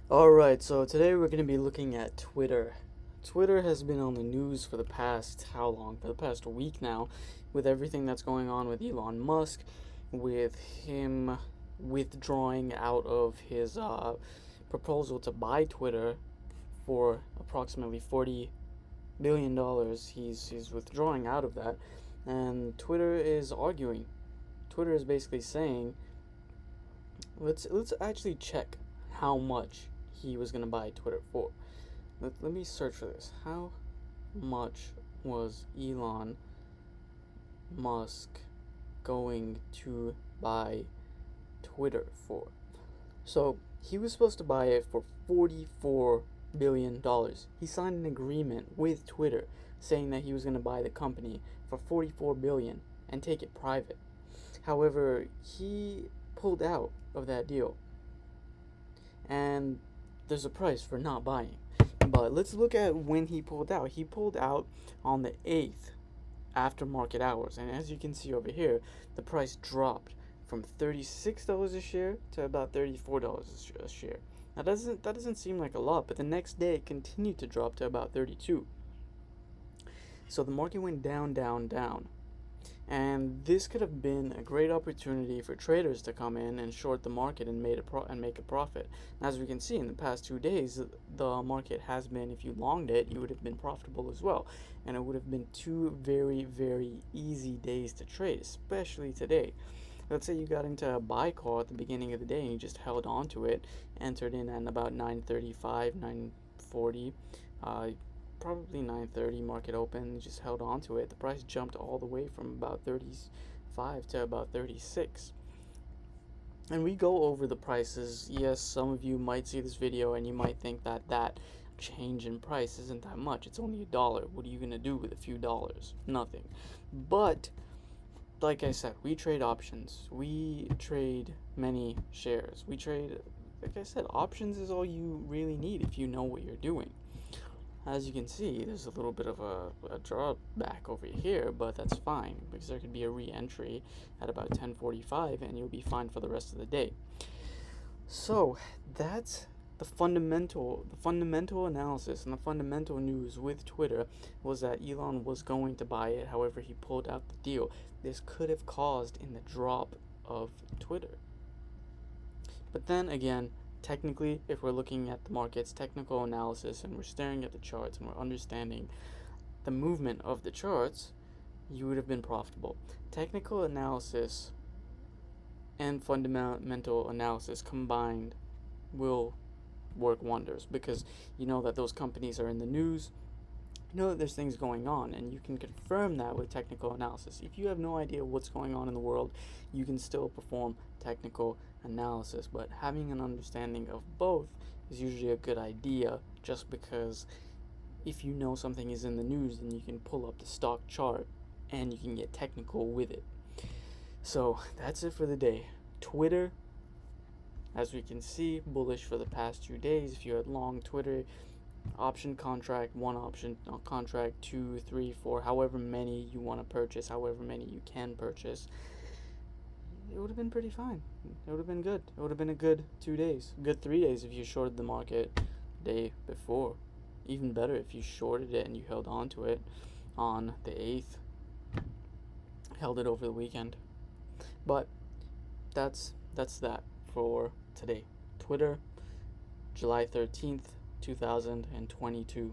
Alright, so today we're going to be looking at Twitter. Twitter has been on the news for the past, how long? For the past week now, with everything that's going on with Elon Musk, with him withdrawing out of his proposal to buy Twitter for approximately $40 billion. He's withdrawing out of that, and Twitter is arguing. Twitter is basically saying, let's actually check how much he was gonna buy Twitter for. Let me search for this. How much was Elon Musk going to buy Twitter for? So he was supposed to buy it for $44 billion. He signed an agreement with Twitter saying that he was going to buy the company for $44 billion and take it private. However, he pulled out of that deal, and there's a price for not buying. But let's look at when he pulled out. He pulled out on the 8th after market hours, and as you can see over here, the price dropped from $36 a share to about $34 a share. Now that doesn't seem like a lot, but the next day it continued to drop to about 32. So the market went down, down, down. And this could have been a great opportunity for traders to come in and short the market and make a profit. As we can see, in the past 2 days, the market has been, if you longed it, you would have been profitable as well. And it would have been two very, very easy days to trade, especially today. Let's say you got into a buy call at the beginning of the day and you just held on to it, entered in at about 9:35, 9:40. Probably 9:30 market open, just held on to it. The price jumped all the way from about 35 to about 36. And we go over the prices. Yes, some of you might see this video and you might think that change in price isn't that much. It's only $1. What are you going to do with a few dollars? Nothing. But like I said, we trade options. We trade many shares. Like I said, options is all you really need if you know what you're doing. As you can see, there's a little bit of a drawback over here, but that's fine because there could be a re-entry at about 10:45 and you'll be fine for the rest of the day. So that's the fundamental analysis and the fundamental news with Twitter was that Elon was going to buy it. However, he pulled out the deal. This could have caused in the drop of Twitter. But then again, technically, if we're looking at the market's technical analysis and we're staring at the charts and we're understanding the movement of the charts, you would have been profitable. Technical analysis and fundamental analysis combined will work wonders because you know that those companies are in the news. You know that there's things going on, and you can confirm that with technical analysis. If you have no idea what's going on in the world, you can still perform technical analysis, but having an understanding of both is usually a good idea, just because if you know something is in the news, then you can pull up the stock chart and you can get technical with it. So that's it for the day. Twitter, as we can see, bullish for the past 2 days. If you had long Twitter, option contract, one option contract, 2, 3, 4, however many you want to purchase, however many you can purchase, it would have been pretty fine. It would have been good. It would have been a good 2 days, good 3 days if you shorted the market the day before. Even better if you shorted it and you held on to it on the 8th, held it over the weekend. But that's that for today. Twitter, July 13th, 2022.